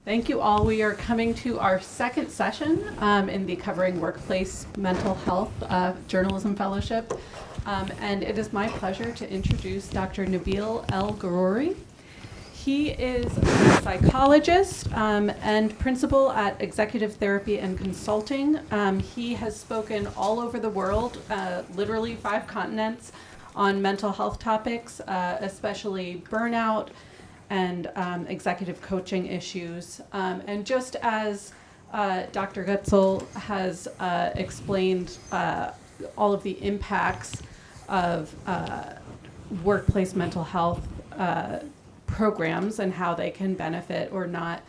Thank you all. We are coming to our second session in the Covering Workplace Mental Health Journalism Fellowship. And it is my pleasure to introduce Dr. Nabil El-Ghoroury. He is a psychologist and principal at Executive Therapy and Consulting. He has spoken all over the world, literally 5 continents, on mental health topics, especially burnout and executive coaching issues. And just as Dr. Gutzel has explained all of the impacts of workplace mental health programs and how they can benefit or not,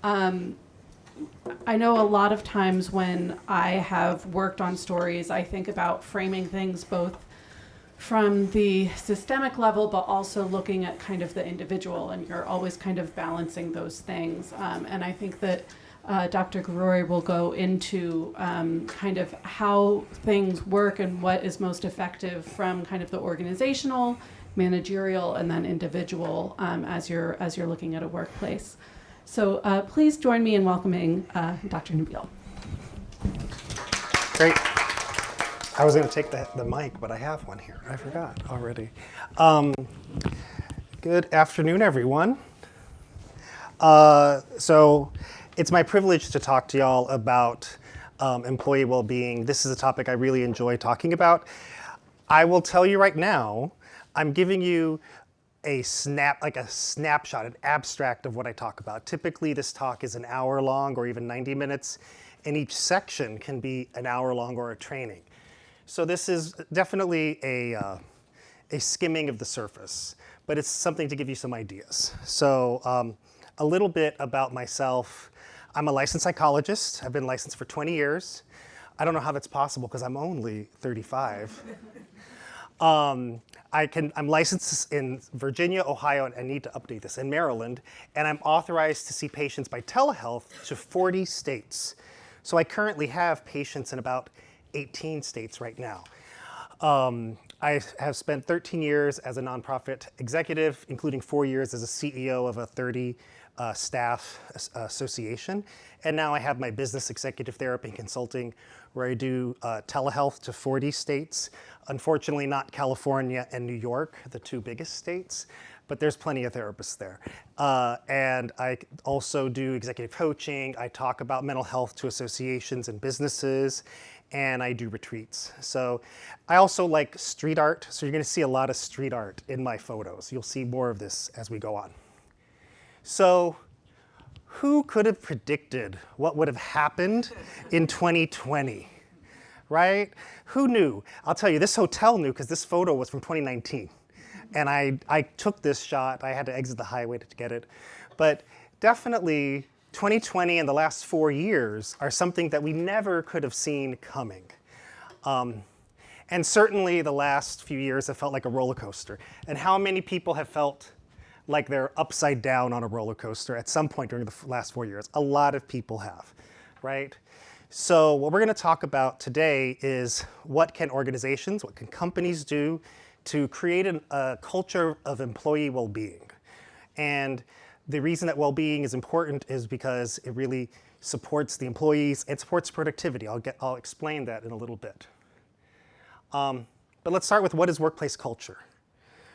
I know a lot of times when I have worked on stories, I think about framing things both from the systemic level, but also looking at kind of the individual, and you're always kind of balancing those things. And I think that Dr. Ghoroury will go into kind of how things work and what is most effective from kind of the organizational, managerial, and then individual as you're looking at a workplace. So please join me in welcoming Dr. Nabil. Great. I was going to take the mic, but I have one here. I forgot already. Good afternoon, everyone. So it's my privilege to talk to y'all about employee well-being. This is a topic I really enjoy talking about. I will tell you right now, I'm giving you a snapshot, an abstract of what I talk about. Typically, this talk is an hour long or even 90 minutes, and each section can be an hour long or a training. So this is definitely a skimming of the surface, but it's something to give you some ideas. So a little bit about myself. I'm a licensed psychologist. I've been licensed for 20 years. I don't know how that's possible because I'm only 35. I'm licensed in Virginia, Ohio, and I need to update this, in Maryland, and I'm authorized to see patients by telehealth to 40 states. So I currently have patients in about 18 states right now. I have spent 13 years as a nonprofit executive, including 4 years as a CEO of a 30 staff association. And now I have my business executive therapy and consulting where I do telehealth to 40 states. Unfortunately, not California and New York, the 2 biggest states, but there's plenty of therapists there. And I also do executive coaching. I talk about mental health to associations and businesses, and I do retreats. So I also like street art. So you're gonna see a lot of street art in my photos. You'll see more of this as we go on. So who could have predicted what would have happened in 2020, right? Who knew? I'll tell you, this hotel knew because this photo was from 2019. And I took this shot. I had to exit the highway to get it. But definitely 2020 and the last 4 years are something that we never could have seen coming. And certainly the last few years have felt like a roller coaster. And how many people have felt like they're upside down on a roller coaster at some point during the last 4 years? A lot of people have, right? So what we're gonna talk about today is what can organizations, what can companies do to create a culture of employee well-being. And the reason that well-being is important is because it really supports the employees, it supports productivity. I'll explain that in a little bit. But let's start with what is workplace culture.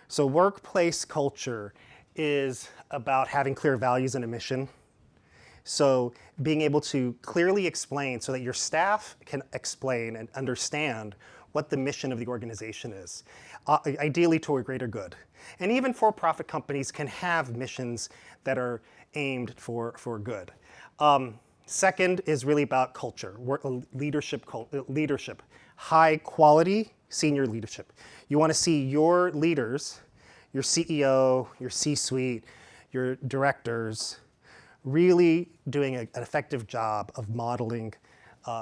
So workplace culture is about having clear values and a mission. So being able to clearly explain so that your staff can explain and understand what the mission of the organization is, ideally toward greater good. And even for-profit companies can have missions that are aimed for good. Second is really about culture, leadership, high quality senior leadership. You want to see your leaders, your CEO, your C-suite, your directors, really doing an effective job of modeling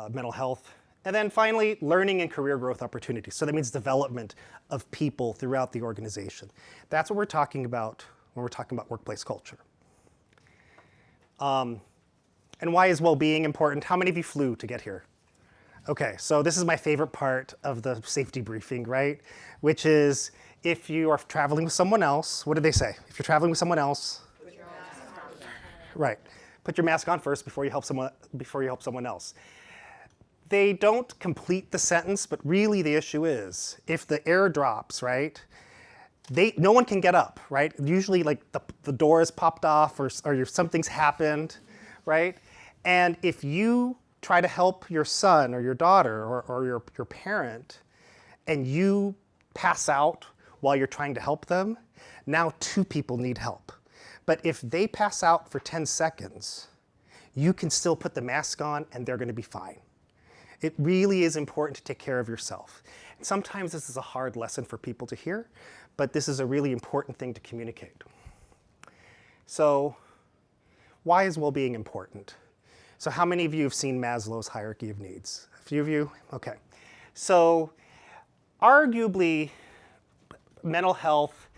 mental health. And then finally, learning and career growth opportunities. So that means development of people throughout the organization. That's what we're talking about when we're talking about workplace culture. And why is well-being important? How many of you flew to get here? Okay, so this is my favorite part of the safety briefing, right? Which is if you are traveling with someone else, what do they say? If you're traveling with someone else, right, Put your mask on first before you help someone else. They don't complete the sentence, but really the issue is, if the air drops, right, no one can get up, right? Usually like the door has popped off or something's happened, right? And if you try to help your son or your daughter or your parent and you pass out while you're trying to help them, now 2 people need help. But if they pass out for 10 seconds, you can still put the mask on and they're gonna be fine. It really is important to take care of yourself. And sometimes this is a hard lesson for people to hear, but this is a really important thing to communicate. So why is well-being important? So how many of you have seen Maslow's hierarchy of needs? A few of you? Okay. So arguably, mental health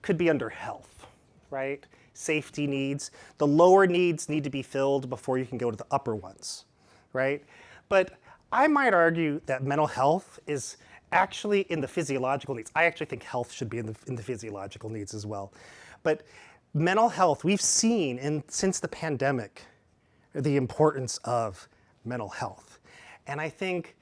could be under health, right? Safety needs. The lower needs need to be filled before you can go to the upper ones, right? But I might argue that mental health is actually in the physiological needs. I actually think health should be in the physiological needs as well. But mental health, we've seen since the pandemic, the importance of mental health. And I think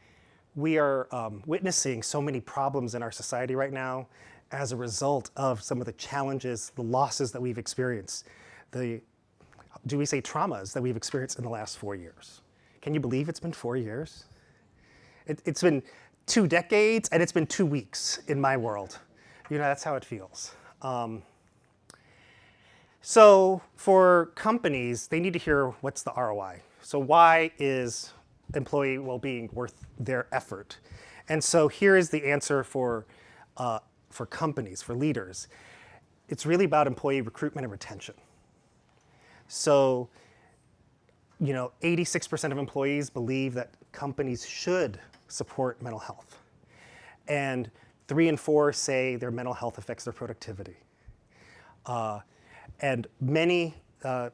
we are witnessing so many problems in our society right now as a result of some of the challenges, the losses that we've experienced, do we say traumas that we've experienced in the last 4 years. Can you believe it's been 4 years? It's been 2 decades and it's been 2 weeks in my world. You know, that's how it feels. So for companies, they need to hear what's the ROI. So why is employee well-being worth their effort? And so here is the answer for companies, for leaders. It's really about employee recruitment and retention. So, 86% of employees believe that companies should support mental health. And 3 in 4 say their mental health affects their productivity. And many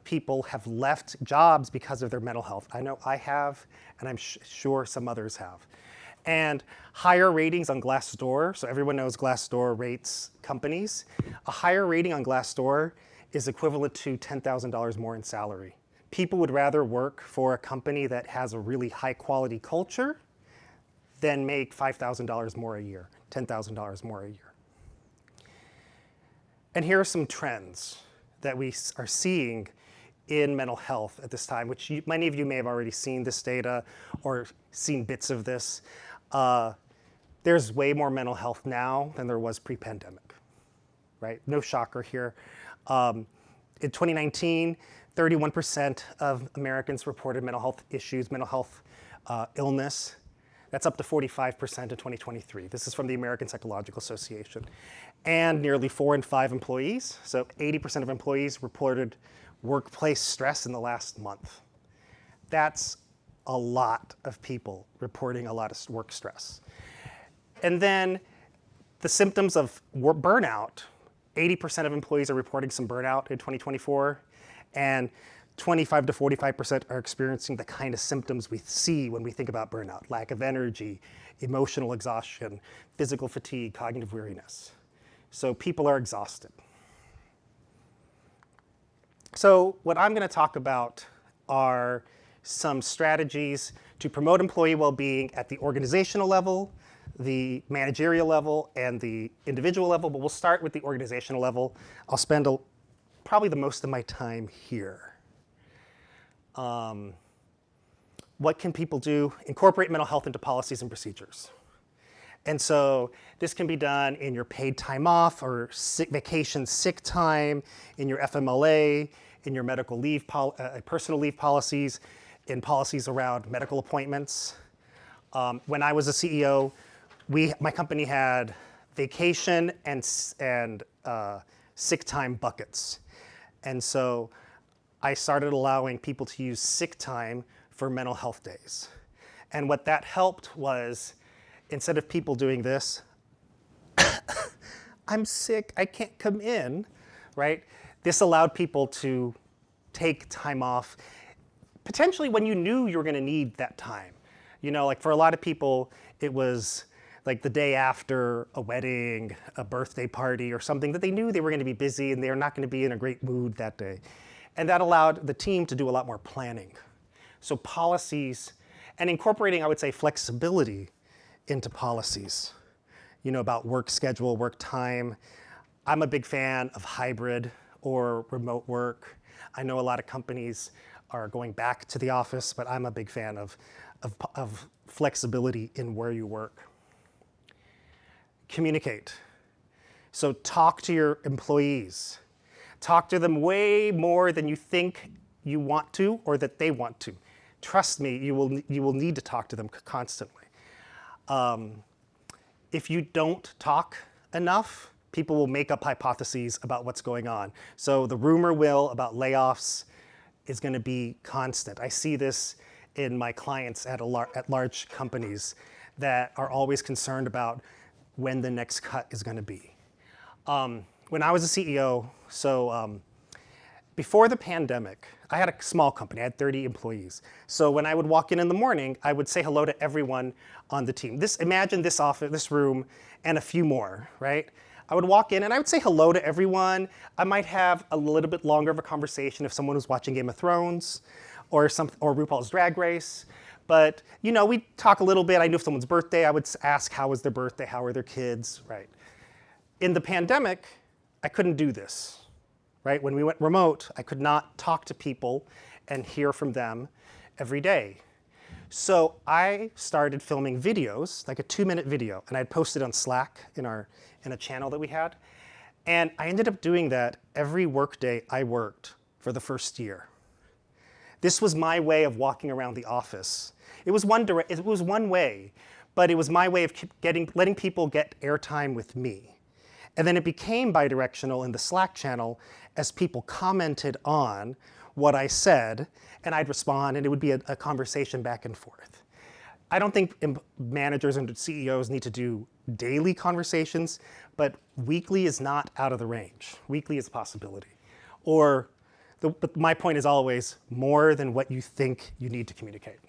people have left jobs because of their mental health. I know I have, and I'm sure some others have. And higher ratings on Glassdoor, so everyone knows Glassdoor rates companies. A higher rating on Glassdoor is equivalent to $10,000 more in salary. People would rather work for a company that has a really high quality culture than make $5,000 more a year, $10,000 more a year. And here are some trends that we are seeing in mental health at this time, which many of you may have already seen this data or seen bits of this. There's way more mental health now than there was pre-pandemic, right? No shocker here. In 2019, 31% of Americans reported mental health issues, mental health illness. That's up to 45% in 2023. This is from the American Psychological Association. And nearly 4 in 5 employees, so 80% of employees reported workplace stress in the last month. That's a lot of people reporting a lot of work stress. And then the symptoms of burnout, 80% of employees are reporting some burnout in 2024, and 25 to 45% are experiencing the kind of symptoms we see when we think about burnout: lack of energy, emotional exhaustion, physical fatigue, cognitive weariness. So people are exhausted. So what I'm going to talk about are some strategies to promote employee well-being at the organizational level, the managerial level, and the individual level, but we'll start with the organizational level. I'll spend probably the most of my time here. What can people do? Incorporate mental health into policies and procedures. And so this can be done in your paid time off or vacation sick time, in your FMLA, in your medical leave, personal leave policies, in policies around medical appointments. When I was a CEO, my company had vacation and sick time buckets. And so I started allowing people to use sick time for mental health days. And what that helped was, instead of people doing this, I'm sick, I can't come in, right? This allowed people to take time off, potentially when you knew you were gonna need that time. Like for a lot of people, it was like the day after a wedding, a birthday party, or something that they knew they were gonna be busy and they were not gonna be in a great mood that day. And that allowed the team to do a lot more planning. So policies, and incorporating, I would say, flexibility into policies, about work schedule, work time. I'm a big fan of hybrid or remote work. I know a lot of companies are going back to the office, but I'm a big fan of flexibility in where you work. Communicate. So talk to your employees. Talk to them way more than you think you want to or that they want to. Trust me, you will need to talk to them constantly. If you don't talk enough, people will make up hypotheses about what's going on. So the rumor mill about layoffs is going to be constant. I see this in my clients at large companies that are always concerned about when the next cut is going to be. When I was a CEO, before the pandemic, I had a small company. I had 30 employees. So when I would walk in the morning, I would say hello to everyone on the team. Imagine this office, this room, and a few more, right? I would walk in and I would say hello to everyone. I might have a little bit longer of a conversation if someone was watching Game of Thrones or RuPaul's Drag Race. But we'd talk a little bit. I knew if someone's birthday, I would ask how was their birthday, how are their kids, right? In the pandemic, I couldn't do this. Right? When we went remote, I could not talk to people and hear from them every day. So I started filming videos, like a 2-minute video, and I'd post it on Slack in a channel that we had. And I ended up doing that every workday I worked for the first year. This was my way of walking around the office. It was one way, but it was my way of letting people get airtime with me. And then it became bidirectional in the Slack channel as people commented on what I said, and I'd respond, and it would be a conversation back and forth. I don't think managers and CEOs need to do daily conversations, but weekly is not out of the range. Weekly is a possibility. But my point is always more than what you think you need to communicate.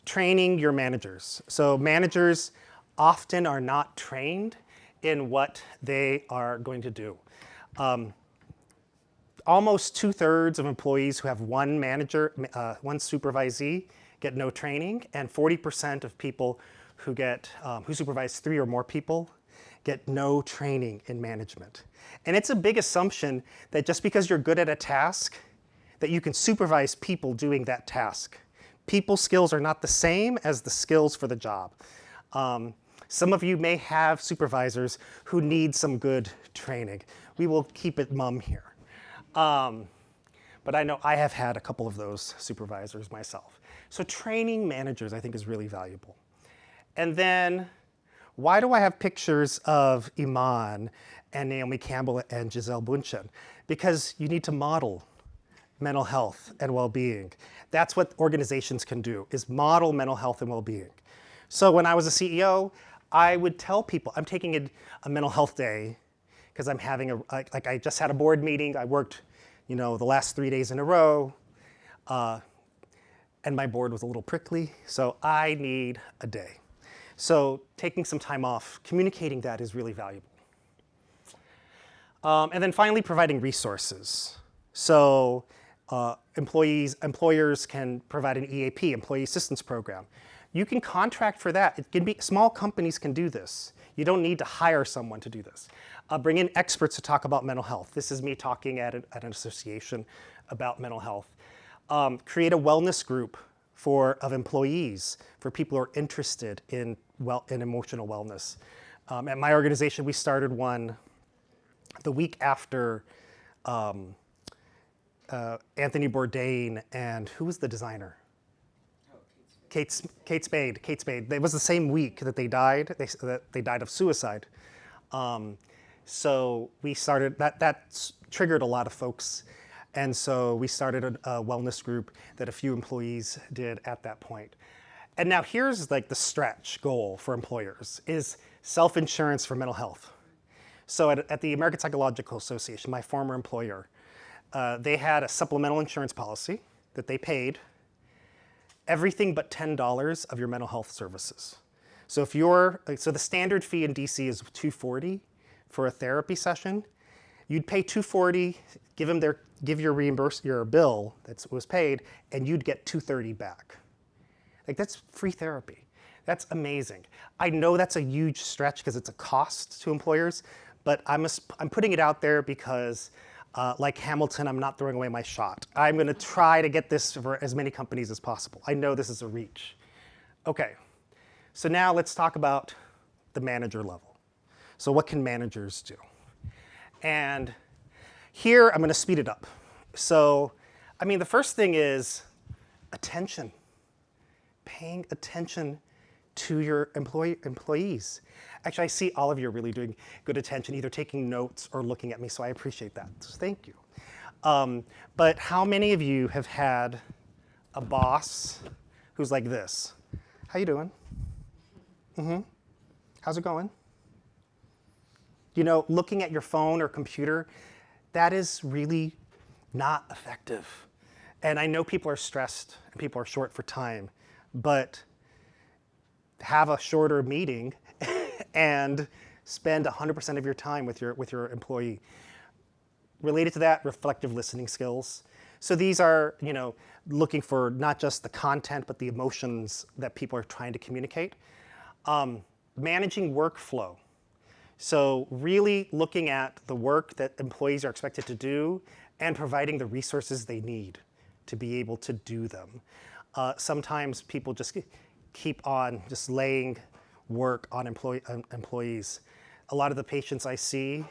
Training your managers. So managers often are not trained in what they are going to do. Almost 2/3 of employees who have one manager, one supervisee, get no training, and 40% of people who supervise 3 or more people get no training in management. And it's a big assumption that just because you're good at a task, that you can supervise people doing that task. People skills are not the same as the skills for the job. Some of you may have supervisors who need some good training. We will keep it mum here. But I know I have had a couple of those supervisors myself. So training managers, I think, is really valuable. And then, why do I have pictures of Iman and Naomi Campbell and Giselle Bundchen? Because you need to model mental health and well-being. That's what organizations can do, is model mental health and well-being. So when I was a CEO, I would tell people, I'm taking a mental health day because I'm having I just had a board meeting. I worked, the last 3 days in a row, and my board was a little prickly, so I need a day. So taking some time off, communicating that is really valuable. And then finally, providing resources. So employers can provide an EAP, Employee Assistance Program. You can contract for that. It can be, small companies can do this. You don't need to hire someone to do this. Bring in experts to talk about mental health. This is me talking at an association about mental health. Create a wellness group of employees, for people who are interested in emotional wellness. At my organization, we started one the week after Anthony Bourdain and who was the designer? Kate Spade. It was the same week that they died. They died of suicide. So we started that triggered a lot of folks, and so we started a wellness group that a few employees did at that point. And now here's like the stretch goal for employers is self-insurance for mental health. So at the American Psychological Association, my former employer, they had a supplemental insurance policy that they paid everything but $10 of your mental health services. So the standard fee in DC is $240 for a therapy session. You'd pay $240, give your bill that was paid, and you'd get $230 back. Like, that's free therapy. That's amazing. I know that's a huge stretch because it's a cost to employers, but I'm putting it out there because, like Hamilton, I'm not throwing away my shot. I'm going to try to get this for as many companies as possible. I know this is a reach. Okay, so now let's talk about the manager level. So what can managers do? And here I'm going to speed it up. So, I mean, the first thing is attention. Paying attention to your employees. Actually, I see all of you are really doing good attention, either taking notes or looking at me, so I appreciate that. So thank you. But how many of you have had a boss who's like this? How you doing? How's it going? You know, looking at your phone or computer, that is really not effective. And I know people are stressed and people are short for time, but have a shorter meeting and spend 100% of your time with your employee. Related to that, reflective listening skills. So these are, you know, looking for not just the content, but the emotions that people are trying to communicate. Managing workflow. So really looking at the work that employees are expected to do and providing the resources they need to be able to do them. Sometimes people just keep on just laying work on employees. A lot of the patients I see,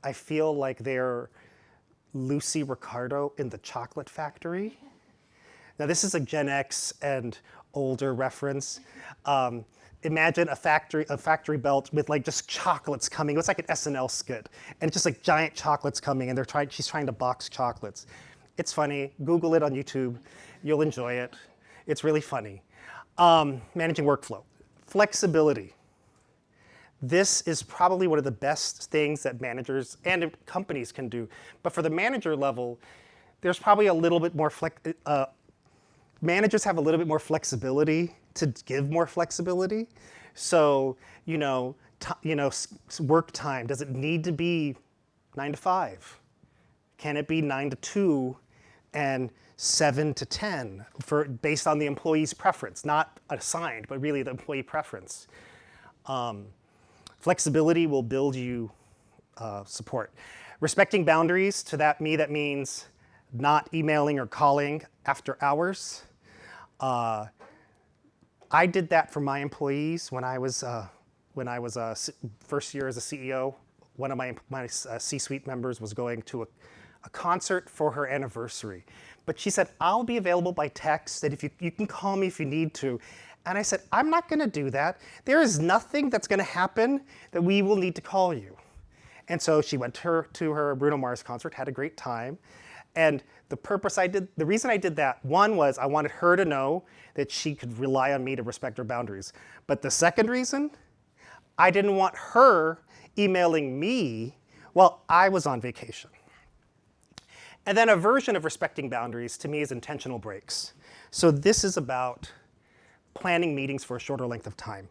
I feel like they're Lucy Ricardo in the Chocolate Factory. Now this is a Gen X and older reference. Imagine a factory belt with like just chocolates coming. It was like an SNL skit, and it's just like giant chocolates coming, and she's trying to box chocolates. It's funny. Google it on YouTube. You'll enjoy it. It's really funny. Managing workflow. Flexibility. This is probably one of the best things that managers and companies can do. But for the manager level, there's probably a little bit more managers have a little bit more flexibility to give more flexibility. So, work time, does it need to be 9 to 5? Can it be 9 to 2 and 7 to 10 based on the employee's preference, not assigned, but really the employee preference? Flexibility will build you support. Respecting boundaries, that means not emailing or calling after hours. I did that for my employees when I was first year as a CEO. One of my C-suite members was going to a concert for her anniversary. But she said, I'll be available by text, and if you can call me if you need to. And I said, I'm not going to do that. There is nothing that's going to happen that we will need to call you. And so she went to her Bruno Mars concert, had a great time. And the reason I did that, one was I wanted her to know that she could rely on me to respect her boundaries. But the second reason, I didn't want her emailing me while I was on vacation. And then a version of respecting boundaries to me is intentional breaks. So this is about planning meetings for a shorter length of time.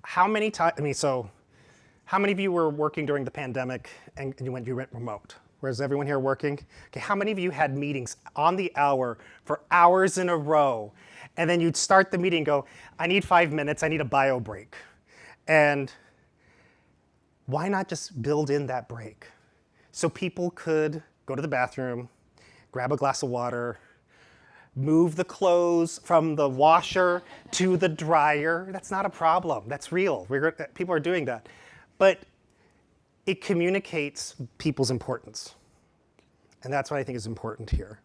How many of you were working during the pandemic and you went remote? Whereas everyone here working? Okay, how many of you had meetings on the hour for hours in a row? And then you'd start the meeting and go, I need 5 minutes, I need a bio break. And why not just build in that break? So people could go to the bathroom, grab a glass of water, move the clothes from the washer to the dryer. That's not a problem. That's real. People are doing that. But it communicates people's importance. And that's what I think is important here,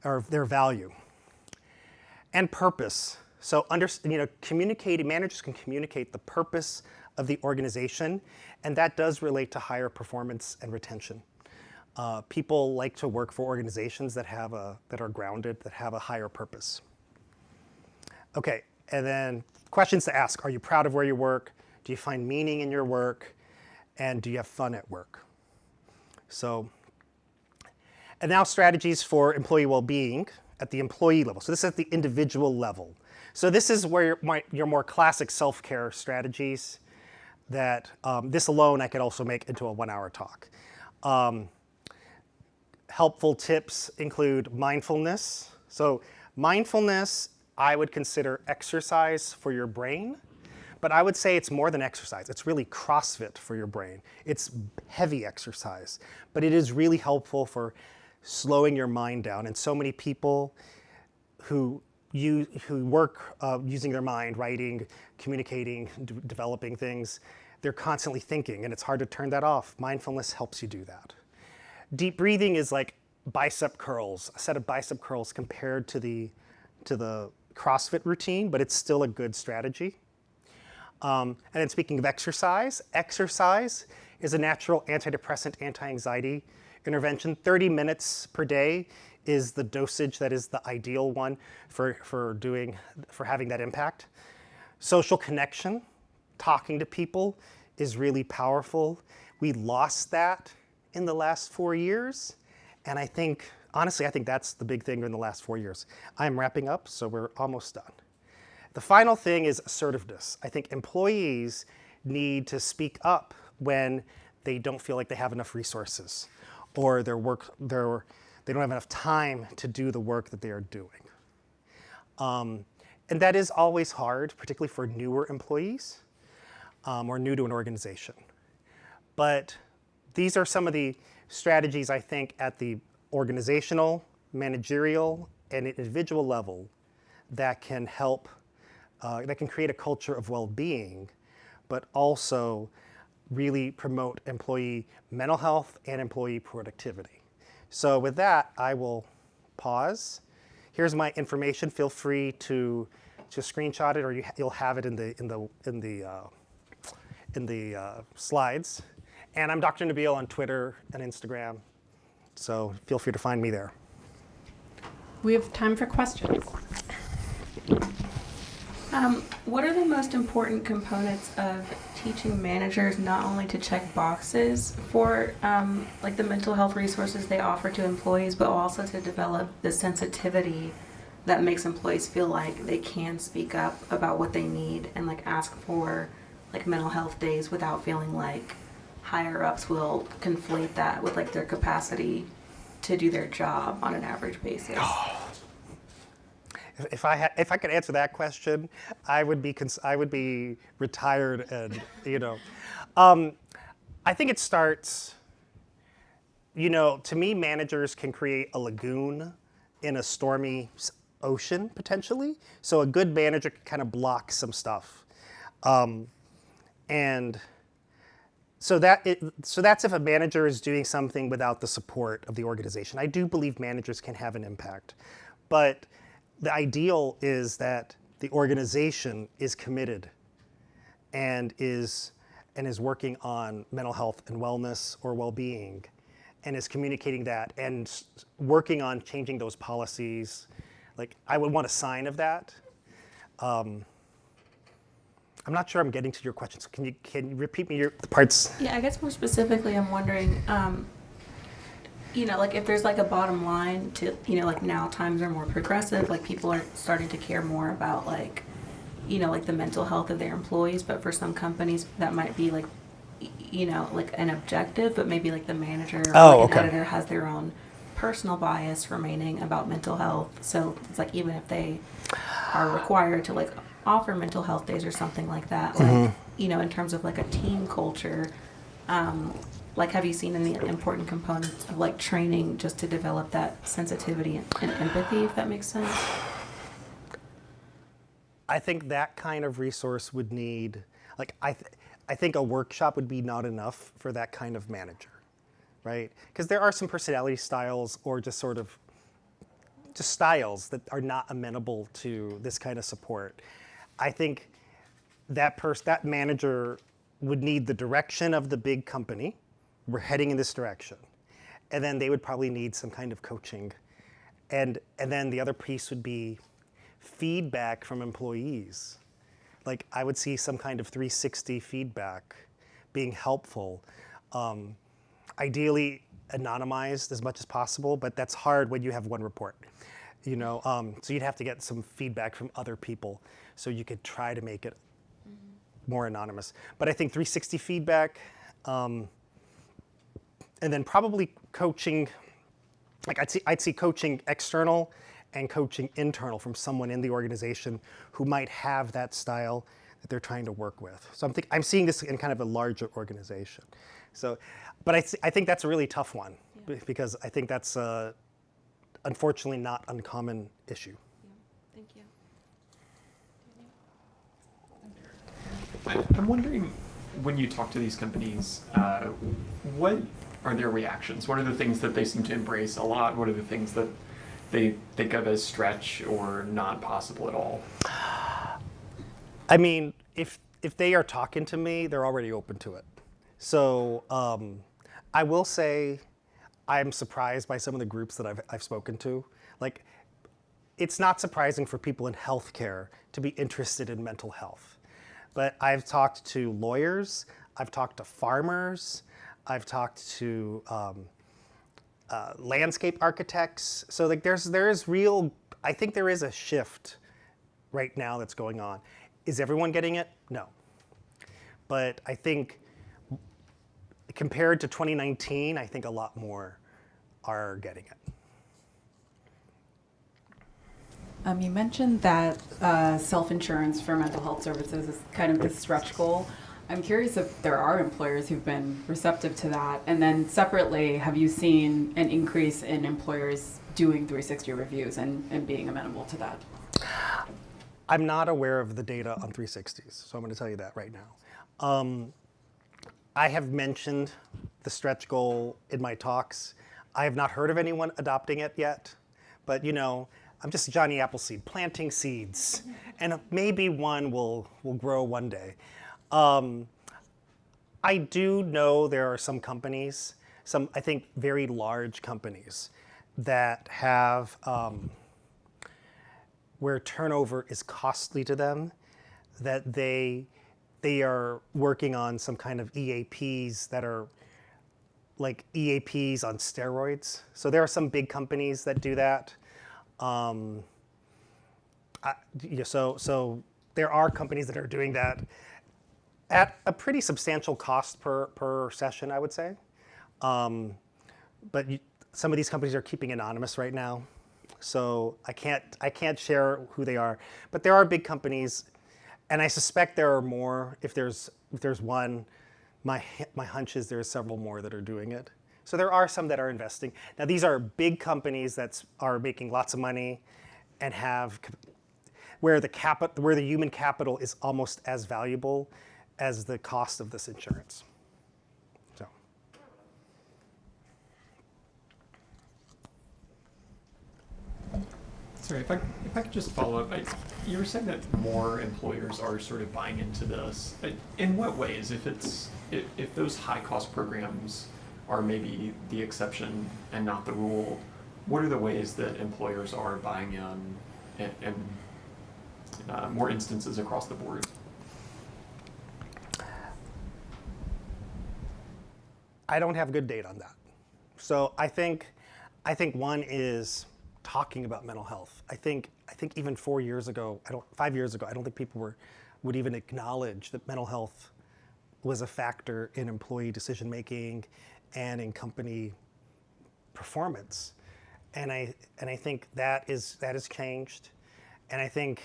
or their value. And purpose. So managers can communicate the purpose of the organization, and that does relate to higher performance and retention. People like to work for organizations that are grounded, that have a higher purpose. Okay, and then questions to ask. Are you proud of where you work? Do you find meaning in your work? And do you have fun at work? And now strategies for employee well-being at the employee level. So this is at the individual level. So this is where your more classic self-care strategies. that this alone I could also make into a 1-hour talk. Helpful tips include mindfulness. So mindfulness, I would consider exercise for your brain, but I would say it's more than exercise. It's really CrossFit for your brain. It's heavy exercise, but it is really helpful for slowing your mind down. And so many people who work using their mind, writing, communicating, developing things, they're constantly thinking, and it's hard to turn that off. Mindfulness helps you do that. Deep breathing is like bicep curls, a set of bicep curls compared to the CrossFit routine, but it's still a good strategy. And then speaking of exercise, exercise is a natural antidepressant, anti-anxiety intervention. 30 minutes per day is the dosage that is the ideal one for having that impact. Social connection, talking to people is really powerful. We lost that in the last 4 years. And honestly, I think that's the big thing in the last 4 years. I'm wrapping up, so we're almost done. The final thing is assertiveness. I think employees need to speak up when they don't feel like they have enough resources or they don't have enough time to do the work that they are doing. And that is always hard, particularly for newer employees or new to an organization. But these are some of the strategies, I think, at the organizational, managerial, and individual level that can help, that can create a culture of well-being, but also really promote employee mental health and employee productivity. So with that, I will pause. Here's my information. Feel free to screenshot it, or you'll have it in the slides. And I'm Dr. Nabil on Twitter and Instagram, so feel free to find me there. We have time for questions. What are the most important components of teaching managers not only to check boxes for like the mental health resources they offer to employees, but also to develop the sensitivity that makes employees feel like they can speak up about what they need and like ask for like mental health days without feeling like higher ups will conflate that with like their capacity to do their job on an average basis? If I could answer that question, I would be retired, and I think it starts. To me, managers can create a lagoon in a stormy ocean potentially. So a good manager can kind of block some stuff, and so that's if a manager is doing something without the support of the organization. I do believe managers can have an impact, but the ideal is that the organization is committed and is working on mental health and wellness or well-being, and is communicating that and working on changing those policies. Like, I would want a sign of that. I'm not sure I'm getting to your question, so can you repeat me the parts? Yeah, I guess more specifically, I'm wondering, like if there's like a bottom line to, like now times are more progressive, like people are starting to care more about like, like the mental health of their employees, but for some companies that might be like, like an objective, but maybe like the manager or like an editor has their own personal bias remaining about mental health. So it's like even if they are required to like offer mental health days or something like that, like, in terms of like a team culture, like have you seen any important components of like training just to develop that sensitivity and empathy, if that makes sense? I think that kind of resource would need, like, I think a workshop would be not enough for that kind of manager, right? Because there are some personality styles or just sort of just styles that are not amenable to this kind of support. I think that manager would need the direction of the big company. We're heading in this direction. And then they would probably need some kind of coaching. And then the other piece would be feedback from employees. Like, I would see some kind of 360 feedback being helpful. Ideally anonymized as much as possible, but that's hard when you have one report. So you'd have to get some feedback from other people so you could try to make it more anonymous. But I think 360 feedback, and then probably coaching. Like I'd see coaching external and coaching internal from someone in the organization who might have that style that they're trying to work with. So I'm seeing this in kind of a larger organization. So, but I think that's a really tough one because I think that's unfortunately not uncommon issue. Yeah. Thank you. I'm wondering, when you talk to these companies, what are their reactions? What are the things that they seem to embrace a lot? What are the things that they think of as stretch or not possible at all? I mean, if they are talking to me, they're already open to it. So I will say I'm surprised by some of the groups that I've spoken to. Like, it's not surprising for people in healthcare to be interested in mental health. But I've talked to lawyers, I've talked to farmers, I've talked to landscape architects. So like I think there is a shift right now that's going on. Is everyone getting it? No. But I think compared to 2019, I think a lot more are getting it. You mentioned that self-insurance for mental health services is kind of the stretch goal. I'm curious if there are employers who've been receptive to that. And then separately, have you seen an increase in employers doing 360 reviews and being amenable to that? I'm not aware of the data on 360s, so I'm going to tell you that right now. I have mentioned the stretch goal in my talks. I have not heard of anyone adopting it yet, but I'm just Johnny Appleseed, planting seeds, and maybe one will grow one day. I do know there are some companies, I think very large companies, that have where turnover is costly to them, that they are working on some kind of EAPs that are like EAPs on steroids. So there are some big companies that do that. So there are companies that are doing that at a pretty substantial cost per session, I would say. But some of these companies are keeping anonymous right now, so I can't share who they are. But there are big companies, and I suspect there are more. If there's one, my hunch is there's several more that are doing it. So there are some that are investing. Now these are big companies that are making lots of money, and have where the human capital is almost as valuable as the cost of this insurance. So. Sorry, if I could just follow up. You were saying that more employers are sort of buying into this. In what ways? If those high cost programs are maybe the exception and not the rule, what are the ways that employers are buying in more instances across the board? I don't have good data on that. So I think one is talking about mental health. I think even 5 years ago, I don't think people would even acknowledge that mental health was a factor in employee decision making and in company performance. And I think that has changed. And I think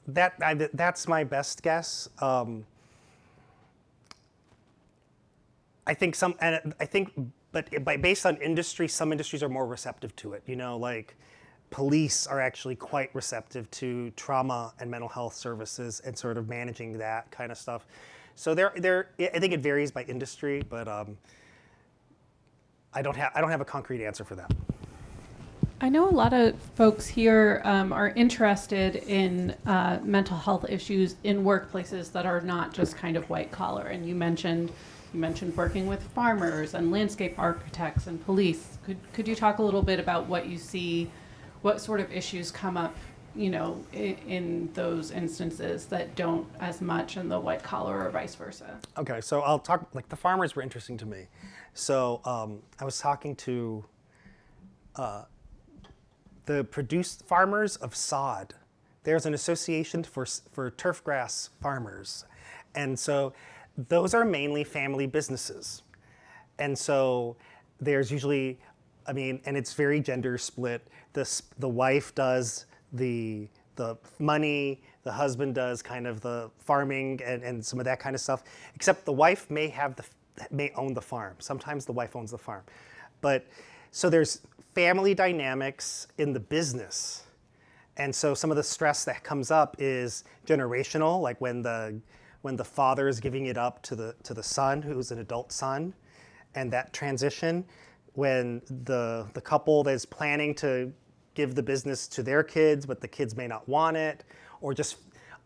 that's my best guess. But based on industry, some industries are more receptive to it. Like police are actually quite receptive to trauma and mental health services and sort of managing that kind of stuff. So I think it varies by industry, but I don't have a concrete answer for that. I know a lot of folks here are interested in mental health issues in workplaces that are not just kind of white collar. And you mentioned working with farmers and landscape architects and police. Could you talk a little bit about what you see, what sort of issues come up, in those instances that don't as much in the white collar or vice versa? Okay, so I'll talk, like the farmers were interesting to me. So I was talking to the produced farmers of sod. there's an association for turfgrass farmers. And so those are mainly family businesses. And so there's usually, and it's very gender split. The wife does the money, the husband does kind of the farming and some of that kind of stuff, except the wife may own the farm. Sometimes the wife owns the farm. But so there's family dynamics in the business. And so some of the stress that comes up is generational, like when the father is giving it up to the son, who's an adult son, and that transition, when the couple that is planning to give the business to their kids, but the kids may not want it, or just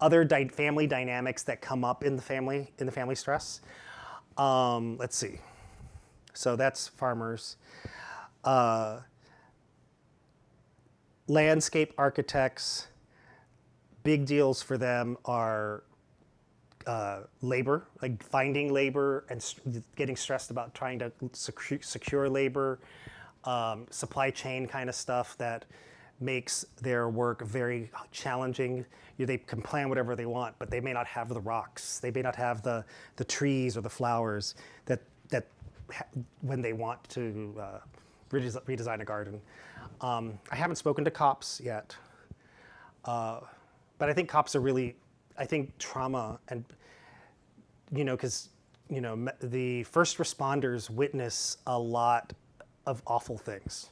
other family dynamics that come up in the family stress. Let's see. So that's farmers. Landscape architects, big deals for them are labor, like finding labor and getting stressed about trying to secure labor, supply chain kind of stuff that makes their work very challenging. They can plan whatever they want, but they may not have the rocks. They may not have the trees or the flowers that when they want to redesign a garden. I haven't spoken to cops yet, but I think cops are really, I think trauma and, because, the first responders witness a lot of awful things.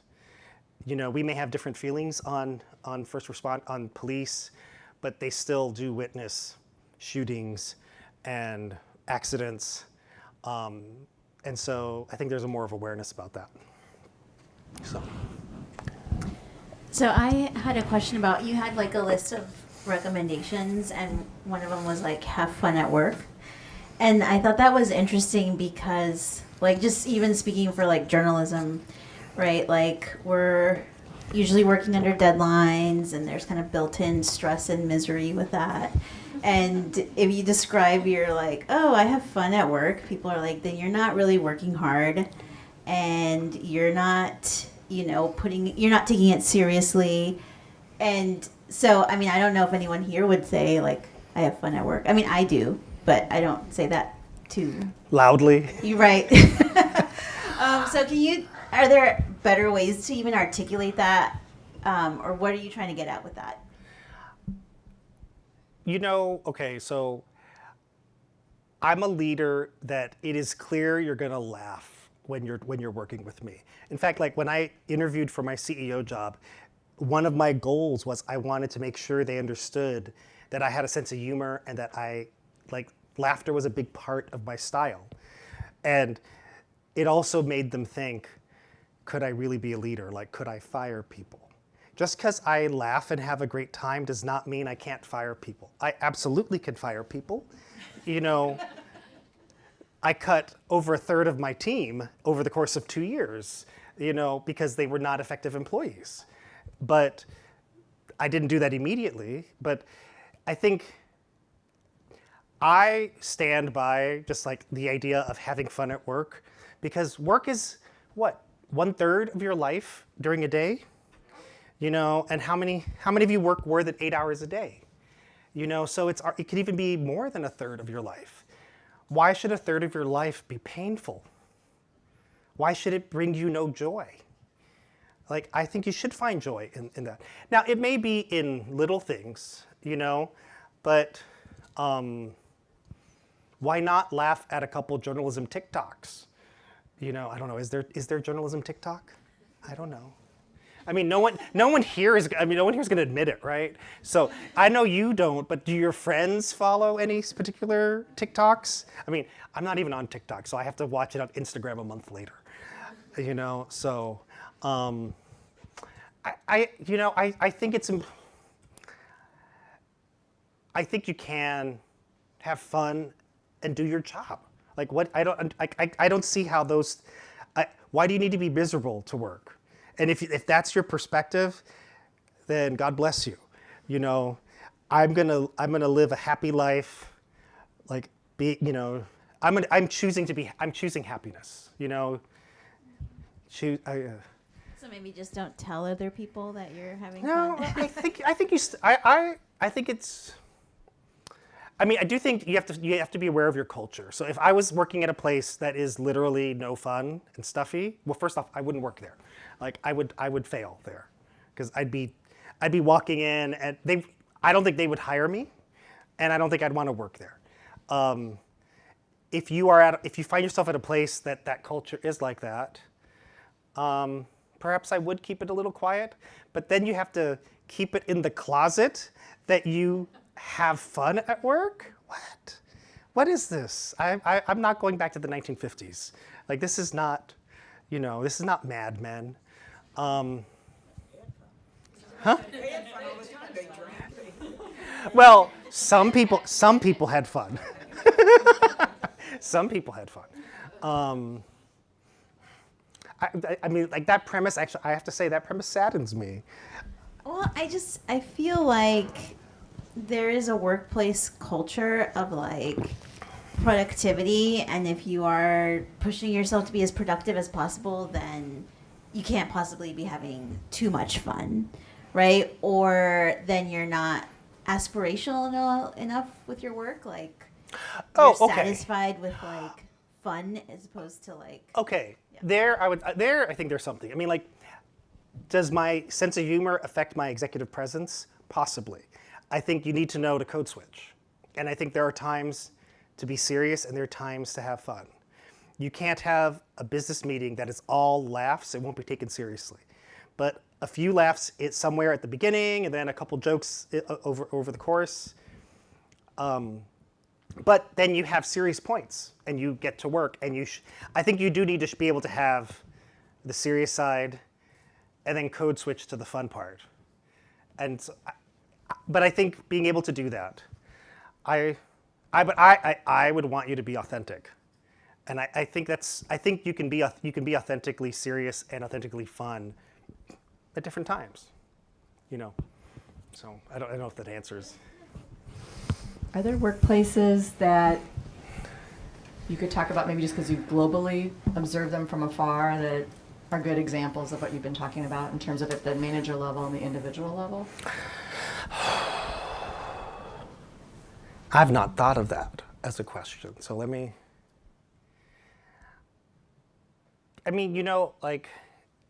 We may have different feelings on on police, but they still do witness shootings and accidents. And so I think there's more of awareness about that. So I had a question about, you had like a list of recommendations and one of them was like have fun at work. And I thought that was interesting because like just even speaking for like journalism, right? Like we're usually working under deadlines and there's kind of built-in stress and misery with that. And if you describe you're like, oh, I have fun at work, people are like, then you're not really working hard and you're not, you're not taking it seriously. And so, I don't know if anyone here would say like, I have fun at work. I do, but I don't say that too loudly. You're right. So are there better ways to even articulate that? Or what are you trying to get at with that? Okay, so I'm a leader that it is clear you're gonna laugh when you're working with me. In fact, like when I interviewed for my CEO job, one of my goals was I wanted to make sure they understood that I had a sense of humor and that laughter was a big part of my style. And it also made them think, could I really be a leader? Like, could I fire people? Just because I laugh and have a great time does not mean I can't fire people. I absolutely can fire people. I cut over a third of my team over the course of 2 years, because they were not effective employees. But I didn't do that immediately. But I think I stand by just like the idea of having fun at work, because work is what, 1/3 of your life during a day? And how many of you work more than 8 hours a day? So it could even be more than 1/3 of your life. Why should 1/3 of your life be painful? Why should it bring you no joy? Like, I think you should find joy in that. Now, it may be in little things, but why not laugh at a couple journalism TikToks? I don't know, is there journalism TikTok? I don't know. No one here is going to admit it, right? So I know you don't, but do your friends follow any particular TikToks? I'm not even on TikTok, so I have to watch it on Instagram a month later. So I think I think you can have fun and do your job. Like what I don't see how those. Why do you need to be miserable to work? And if that's your perspective, then God bless you. I'm gonna live a happy life. Like I'm choosing happiness. So maybe just don't tell other people that you're having No, fun. I think I think it's. I mean, I do think you have to be aware of your culture. So if I was working at a place that is literally no fun and stuffy, well, first off, I wouldn't work there. Like I would fail there, because I'd be walking in and I don't think they would hire me, and I don't think I'd want to work there. If you find yourself at a place that culture is like that, perhaps I would keep it a little quiet. But then you have to keep it in the closet that you have fun at work? What is this? I'm not going back to the 1950s. Like, this is not, this is not Mad Men. Well, some people had fun. Some people had fun. I mean, like, that premise, actually, I have to say, that premise saddens me. Well, I feel like there is a workplace culture of like productivity, and if you are pushing yourself to be as productive as possible, then you can't possibly be having too much fun, right? Or then you're not aspirational enough with your work, like you're satisfied with like fun as opposed to like. Okay, Yeah. I think there's something. I mean, like, does my sense of humor affect my executive presence? Possibly. I think you need to know to code switch. And I think there are times to be serious and there are times to have fun. You can't have a business meeting that is all laughs. It won't be taken seriously. But a few laughs somewhere at the beginning and then a couple jokes over the course. But then you have serious points and you get to work. And I think you do need to be able to have the serious side and then code switch to the fun part. And so, but I think being able to do that, I would want you to be authentic, and I think you can be authentically serious and authentically fun at different times, So I don't know if that answers. Are there workplaces that you could talk about, maybe just because you globally observe them from afar, that are good examples of what you've been talking about in terms of at the manager level and the individual level? I've not thought of that as a question, so let me. I mean, like,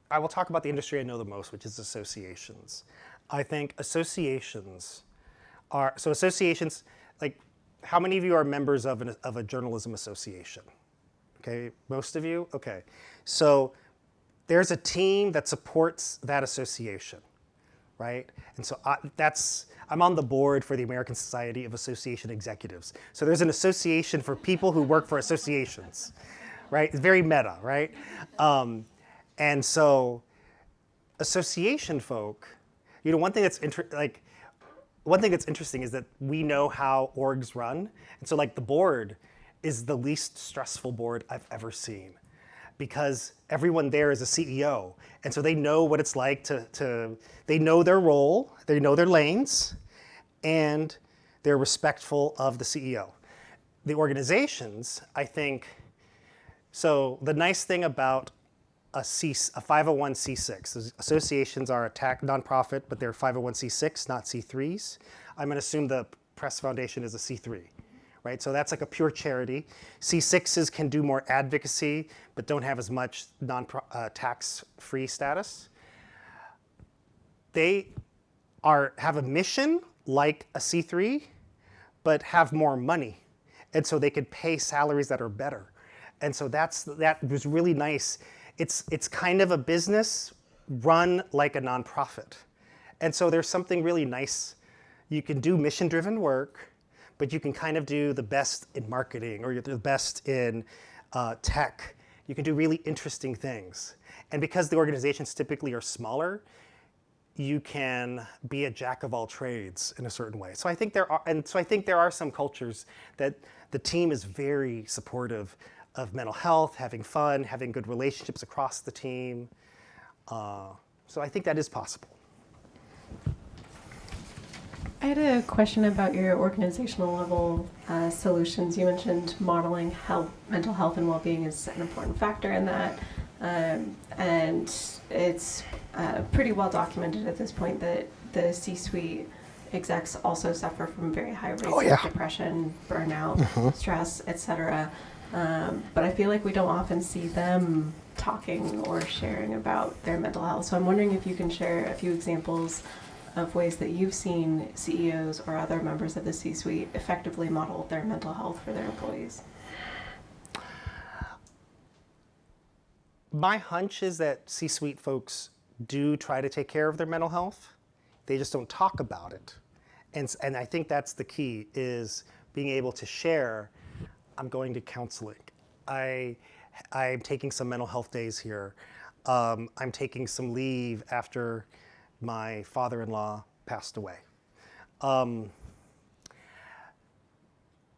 I will talk about the industry I know the most, which is associations. I think associations, like, how many of you are members of a journalism association? Okay, most of you? Okay, so there's a team that supports that association, right? And so I'm on the board for the American Society of Association Executives. So there's an association for people who work for associations, right? It's very meta, right? And so association folk, one thing that's interesting is that we know how orgs run. And so, like, the board is the least stressful board I've ever seen, because everyone there is a CEO. And so they know what it's like they know their role, they know their lanes, and they're respectful of the CEO. The organizations, I think, so the nice thing about a 501c6, those associations are a nonprofit, but they're 501c6, not C3s. I'm going to assume the Press Foundation is a C3. Right? So that's like a pure charity. C6s can do more advocacy, but don't have as much tax-free status. They have a mission like a C3, but have more money. And so they could pay salaries that are better. And so that was really nice. It's kind of a business run like a nonprofit. And so there's something really nice. You can do mission-driven work, but you can kind of do the best in marketing or the best in tech. You can do really interesting things. And because the organizations typically are smaller, you can be a jack of all trades in a certain way. So I think there are some cultures that the team is very supportive of mental health, having fun, having good relationships across the team. So I think that is possible. I had a question about your organizational level solutions. You mentioned modeling mental health and well-being is an important factor in that. And it's pretty well documented at this point that the C-suite execs also suffer from very high rates Oh, yeah. of depression, burnout, stress, etc. But I feel like we don't often see them talking or sharing about their mental health. So I'm wondering if you can share a few examples of ways that you've seen CEOs or other members of the C-suite effectively model their mental health for their employees. My hunch is that C-suite folks do try to take care of their mental health. They just don't talk about it. And I think that's the key, is being able to share, I'm going to counseling. I'm taking some mental health days here. I'm taking some leave after my father-in-law passed away.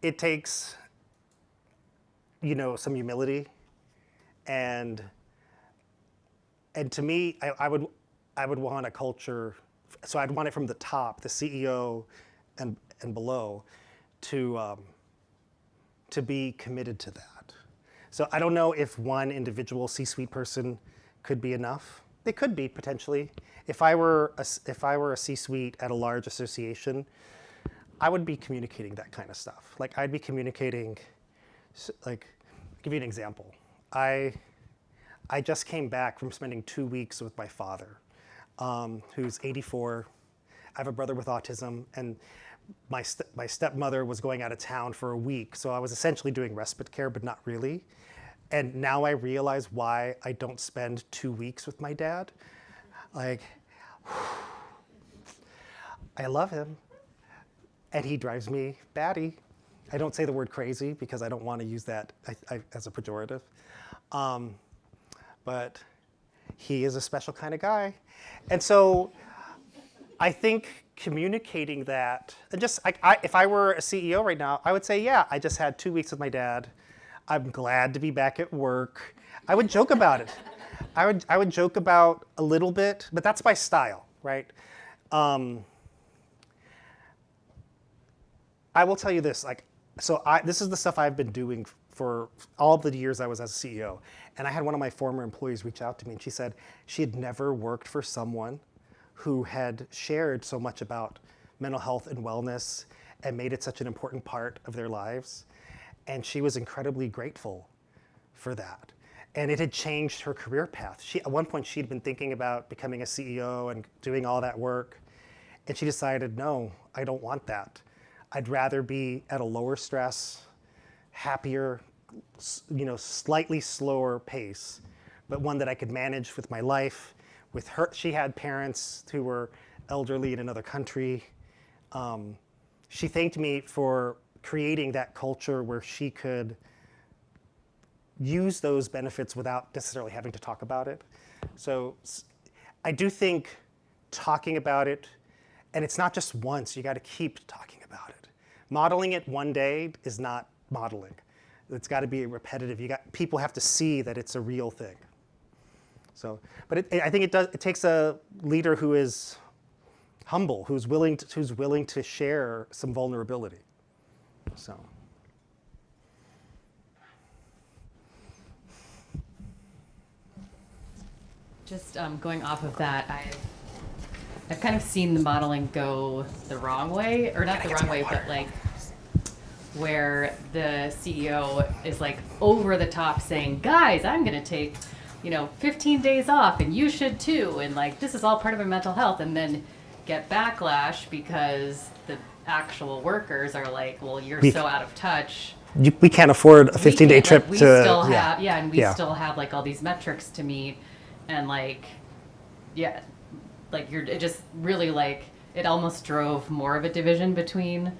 It takes, some humility, and to me, I would want a culture. So I'd want it from the top, the CEO and below, to be committed to that. So I don't know if one individual C-suite person could be enough. They could be potentially. If I were a C-suite at a large association, I would be communicating that kind of stuff. Like I'd be communicating, like, I'll give you an example. I just came back from spending 2 weeks with my father, who's 84. I have a brother with autism, and my stepmother was going out of town for a week, so I was essentially doing respite care, but not really. And now I realize why I don't spend 2 weeks with my dad. Like, I love him, and he drives me batty. I don't say the word crazy because I don't want to use that as a pejorative. But he is a special kind of guy. And so I think communicating that, and just if I were a CEO right now, I would say, yeah, I just had 2 weeks with my dad. I'm glad to be back at work. I would joke about it. I would joke about a little bit, but that's my style, right? I will tell you this, this is the stuff I've been doing for all of the years I was as a CEO. And I had one of my former employees reach out to me, and she said she had never worked for someone who had shared so much about mental health and wellness and made it such an important part of their lives. And she was incredibly grateful for that. And it had changed her career path. At one point, she'd been thinking about becoming a CEO and doing all that work. And she decided, no, I don't want that. I'd rather be at a lower stress, happier, slightly slower pace, but one that I could manage with my life. With her, she had parents who were elderly in another country. She thanked me for creating that culture where she could use those benefits without necessarily having to talk about it. So I do think talking about it, and it's not just once, you got to keep talking about it. Modeling it one day is not modeling. It's got to be repetitive. People have to see that it's a real thing. So, but I think it takes a leader who is humble, who's willing to share some vulnerability. So. Just going off of that, I've kind of seen the modeling go the wrong way, or not the wrong way, but like where the CEO is like over the top saying, guys, I'm going to take, 15 days off and you should too. And like, this is all part of my mental health. And then get backlash because the actual workers are like, well, you're so out of touch. We can't afford a 15-day trip we to. Still have, and we still have like all these metrics to meet. And like, it just really like, it almost drove more of a division between,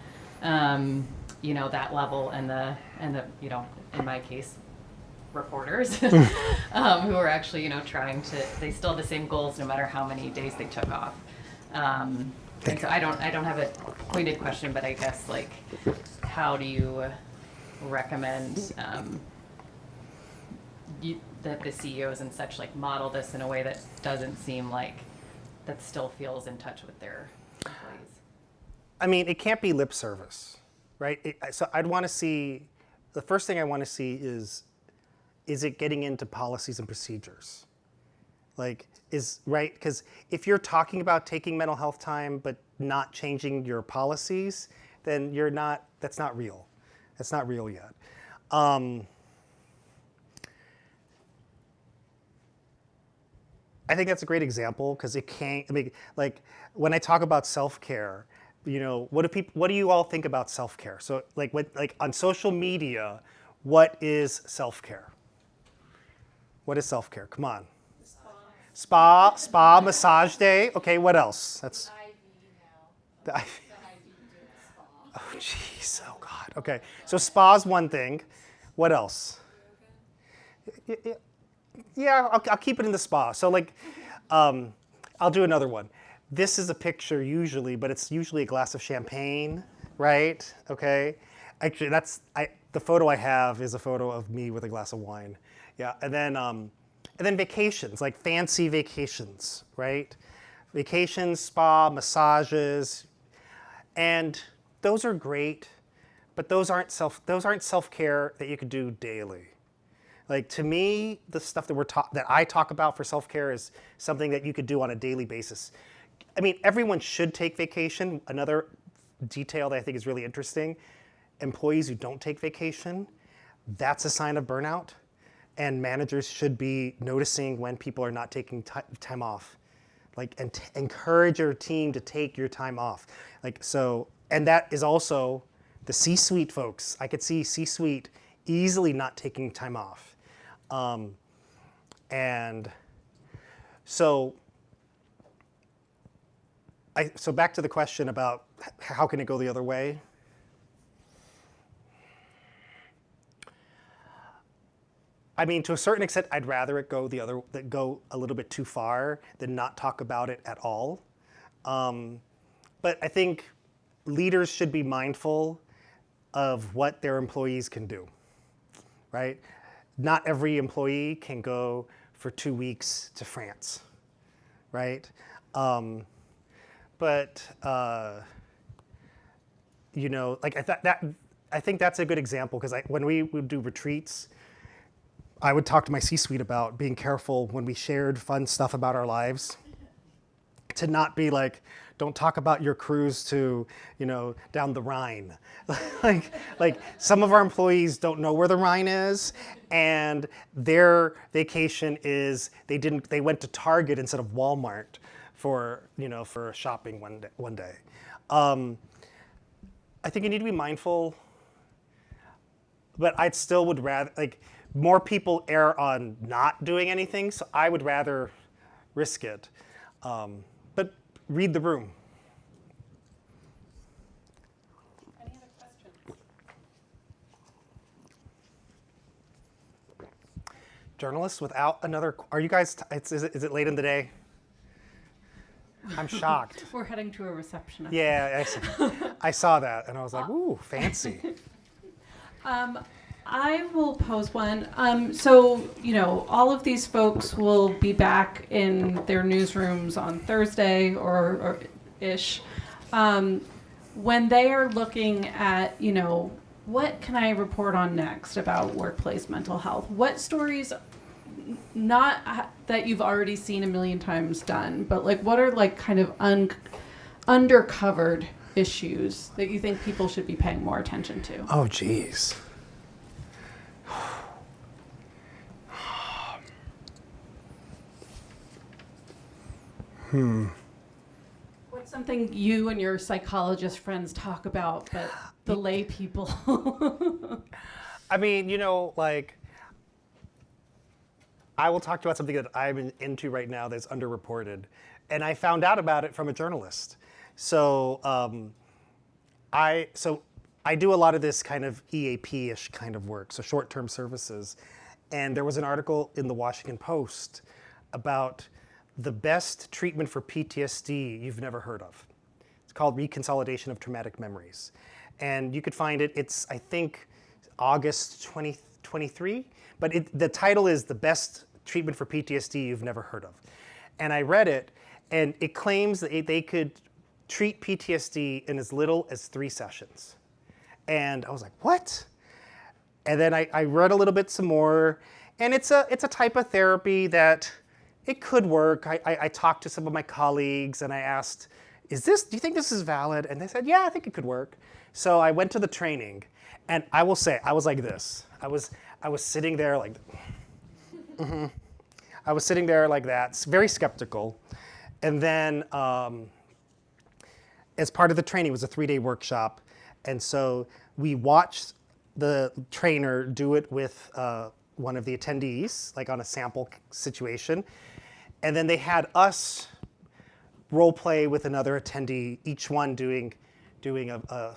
that level and the, in my case, reporters who are actually, trying to, they still have the same goals no matter how many days they took off. And so I don't have a pointed question, but I guess like, how do you recommend that the CEOs and such like model this in a way that doesn't seem like, that still feels in touch with their employees? I mean, it can't be lip service, right? So I'd want to see, the first thing I want to see is it getting into policies and procedures? Right? Because if you're talking about taking mental health time, but not changing your policies, then that's not real. That's not real yet. I think that's a great example because it can't, I mean, like when I talk about self-care, what do you all think about self-care? So like on social media, what is self-care? What is self-care? Come on. Spa, massage day. Okay, what else? That's the IV. Oh, jeez. Oh, God. Okay. So spa's one thing. What else? Yeah, I'll keep it in the spa. So like, I'll do another one. This is a picture usually, but it's usually a glass of champagne, right? Okay. Actually, the photo I have is a photo of me with a glass of wine. Yeah, and then vacations, like fancy vacations, right? Vacations, spa, massages, and those are great, but those aren't self-care that you could do daily. Like to me, the stuff that I talk about for self-care is something that you could do on a daily basis. I mean, everyone should take vacation. Another detail that I think is really interesting, employees who don't take vacation, that's a sign of burnout. And managers should be noticing when people are not taking time off. Like, and encourage your team to take your time off. Like, so, and that is also the C-suite folks. I could see C-suite easily not taking time off. And so back to the question about how can it go the other way? I mean, to a certain extent, I'd rather it go go a little bit too far than not talk about it at all. But I think leaders should be mindful of what their employees can do, right? Not every employee can go for 2 weeks to France, right? But I think that's a good example because when we would do retreats, I would talk to my C-suite about being careful when we shared fun stuff about our lives to not be like, don't talk about your cruise to, down the Rhine. like some of our employees don't know where the Rhine is, and their vacation is they went to Target instead of Walmart for shopping one day. I think you need to be mindful, but I still would rather more people err on not doing anything, so I would rather risk it. But read the room. Any other questions? Journalists without another, are you guys, is it late in the day? I'm shocked. We're heading to a reception. Yeah, I saw that and I was like, ooh, fancy. I will pose one. So, all of these folks will be back in their newsrooms on Thursday or ish. When they are looking at, what can I report on next about workplace mental health? What stories, not that you've already seen a million times done, but what are kind of undercovered issues that you think people should be paying more attention to? Oh, geez. What's something you and your psychologist friends talk about, but the lay people? I mean, I will talk to you about something that I'm into right now that's underreported. And I found out about it from a journalist. So I do a lot of this kind of EAP-ish kind of work, so short-term services. And there was an article in the Washington Post about the best treatment for PTSD you've never heard of. It's called Reconsolidation of Traumatic Memories. And you could find it, it's, I think, August 2023, but the title is The Best Treatment for PTSD You've Never Heard of. And I read it, and it claims that they could treat PTSD in as little as 3 sessions. And I was like, what? And then I read a little bit some more, and it's a type of therapy that it could work. I talked to some of my colleagues and I asked, do you think this is valid? And they said, yeah, I think it could work. So I went to the training, and I will say, I was like this. I was sitting there like, I was sitting there like that, very skeptical. And then as part of the training, it was a 3-day workshop. And so we watched the trainer do it with one of the attendees, like on a sample situation. And then they had us role play with another attendee, each one doing a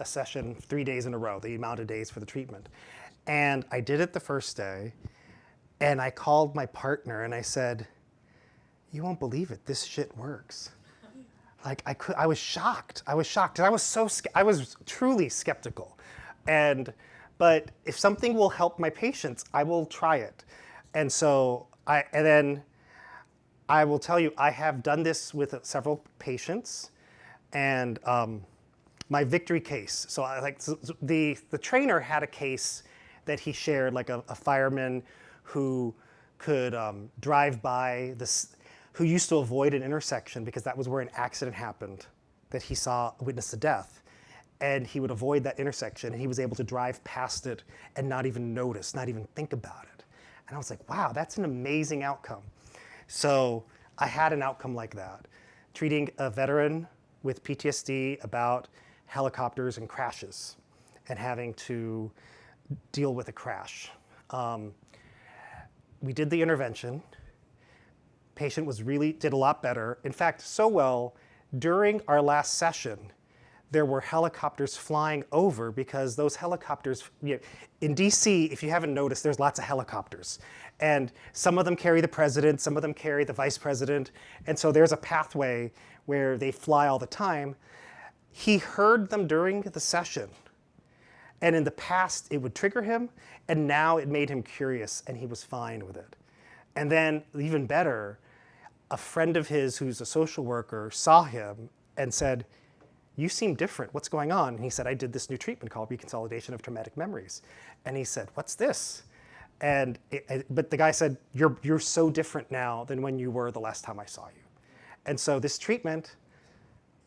session 3 days in a row, the amount of days for the treatment. And I did it the first day, and I called my partner and I said, you won't believe it, this shit works. Like I was shocked. I was shocked. I was truly skeptical. But if something will help my patients, I will try it. And so then I will tell you, I have done this with several patients, and my victory case. So the trainer had a case that he shared, like a fireman who could drive by this, who used to avoid an intersection because that was where an accident happened, that he saw witnessed a death. And he would avoid that intersection, and he was able to drive past it and not even notice, not even think about it. And I was like, wow, that's an amazing outcome. So I had an outcome like that, treating a veteran with PTSD about helicopters and crashes and having to deal with a crash. We did the intervention. Patient did a lot better. In fact, so well, during our last session, there were helicopters flying over because those helicopters, in DC, if you haven't noticed, there's lots of helicopters. And some of them carry the president, some of them carry the vice president. And so there's a pathway where they fly all the time. He heard them during the session. And in the past, it would trigger him. And now it made him curious, and he was fine with it. And then, even better, a friend of his who's a social worker saw him and said, you seem different, what's going on? And he said, I did this new treatment called reconsolidation of traumatic memories. And he said, what's this? But the guy said, you're so different now than when you were the last time I saw you. And so this treatment,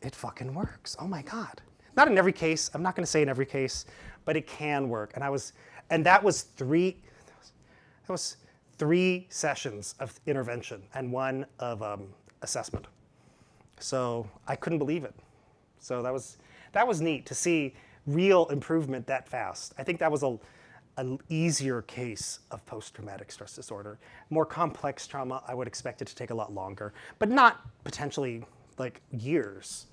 it fucking works. Oh my God. Not in every case, I'm not gonna say in every case, but it can work. And that was three sessions of intervention and one of assessment. So I couldn't believe it. So that was neat to see real improvement that fast. I think that was an easier case of post-traumatic stress disorder. More complex trauma, I would expect it to take a lot longer, but not potentially like years.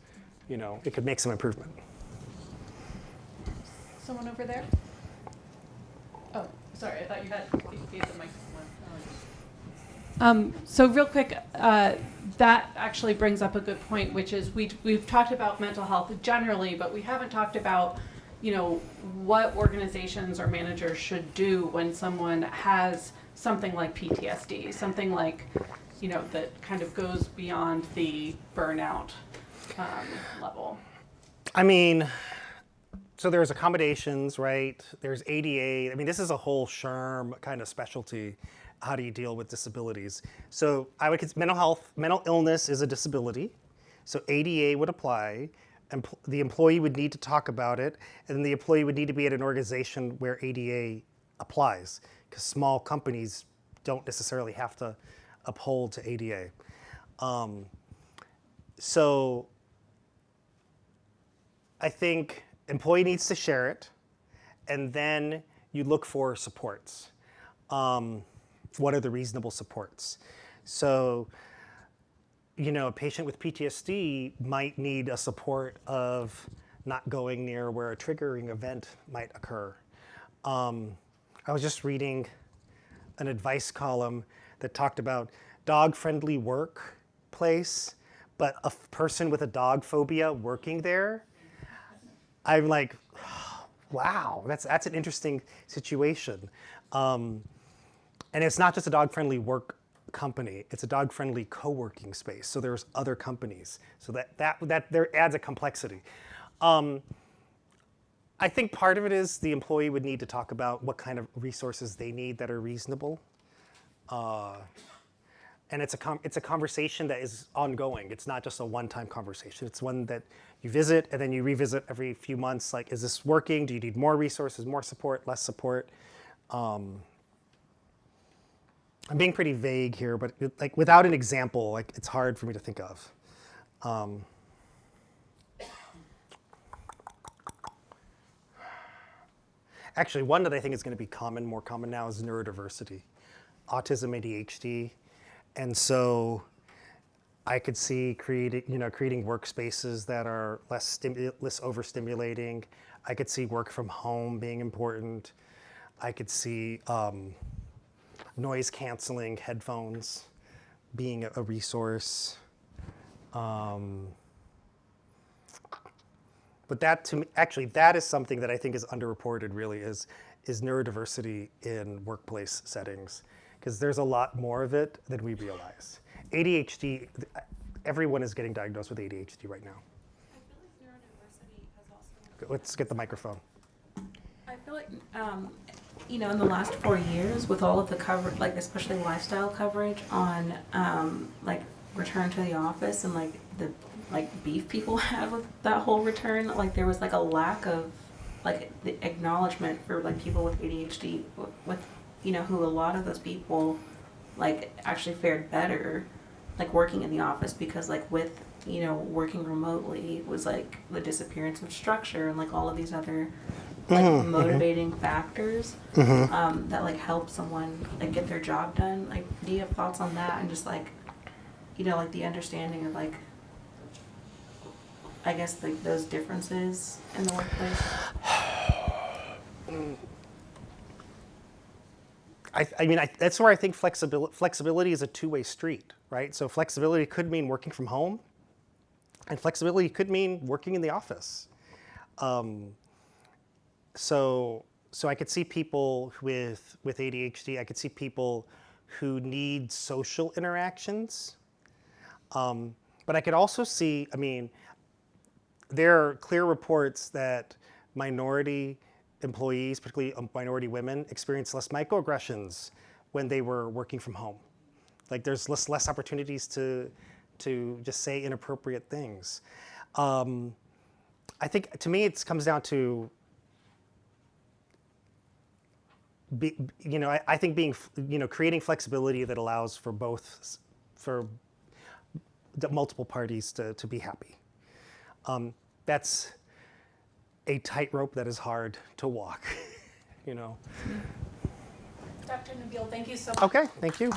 It could make some improvement. Someone over there? Oh, sorry, I thought you had the microphone. So real quick, that actually brings up a good point, which is we've talked about mental health generally, but we haven't talked about, what organizations or managers should do when someone has something like PTSD, something like, that kind of goes beyond the burnout level. I mean, so there's accommodations, right? There's ADA. I mean, this is a whole SHRM kind of specialty. How do you deal with disabilities? So I would consider mental illness is a disability. So ADA would apply. The employee would need to talk about it, and the employee would need to be at an organization where ADA applies, because small companies don't necessarily have to uphold to ADA. So I think employee needs to share it, and then you look for supports. What are the reasonable supports? So, a patient with PTSD might need a support of not going near where a triggering event might occur. I was just reading an advice column that talked about dog-friendly workplace, but a person with a dog phobia working there. I'm like, wow, that's an interesting situation. And it's not just a dog-friendly work company, it's a dog-friendly co-working space. So there's other companies. So that there adds a complexity. I think part of it is the employee would need to talk about what kind of resources they need that are reasonable. And it's a conversation that is ongoing. It's not just a one-time conversation. It's one that you visit and then you revisit every few months. Like, is this working? Do you need more resources, more support, less support? I'm being pretty vague here, but like without an example, like it's hard for me to think of. Actually, one that I think is going to be more common now is neurodiversity, autism, ADHD. And so I could see creating workspaces that are less overstimulating. I could see work from home being important. I could see noise canceling headphones being a resource. But that, to me, actually, that is something that I think is underreported. Really, is neurodiversity in workplace settings, because there's a lot more of it than we realize. ADHD, everyone is getting diagnosed with ADHD right now. I feel like neurodiversity has also. Let's get the microphone. I feel like, in the last 4 years, with all of the coverage, like especially lifestyle coverage on, like return to the office and like the beef people had with that whole return, like there was like a lack of like the acknowledgement for like people with ADHD, with who a lot of those people like actually fared better, like working in the office, because like with working remotely was like the disappearance of structure and like all of these other like motivating factors that like help someone like get their job done. Like, do you have thoughts on that, and just like like the understanding of like, I guess like those differences in the workplace? That's where I think flexibility is a two-way street, right? So flexibility could mean working from home, and flexibility could mean working in the office. So I could see people with ADHD. I could see people who need social interactions. But I could also see, there are clear reports that minority employees, particularly minority women, experience less microaggressions when they were working from home. Like there's less opportunities to just say inappropriate things. I think, to me, it comes down to, I think creating flexibility that allows for the multiple parties to be happy. That's a tightrope that is hard to walk, Dr. Nabil, thank you so much. Okay, thank you.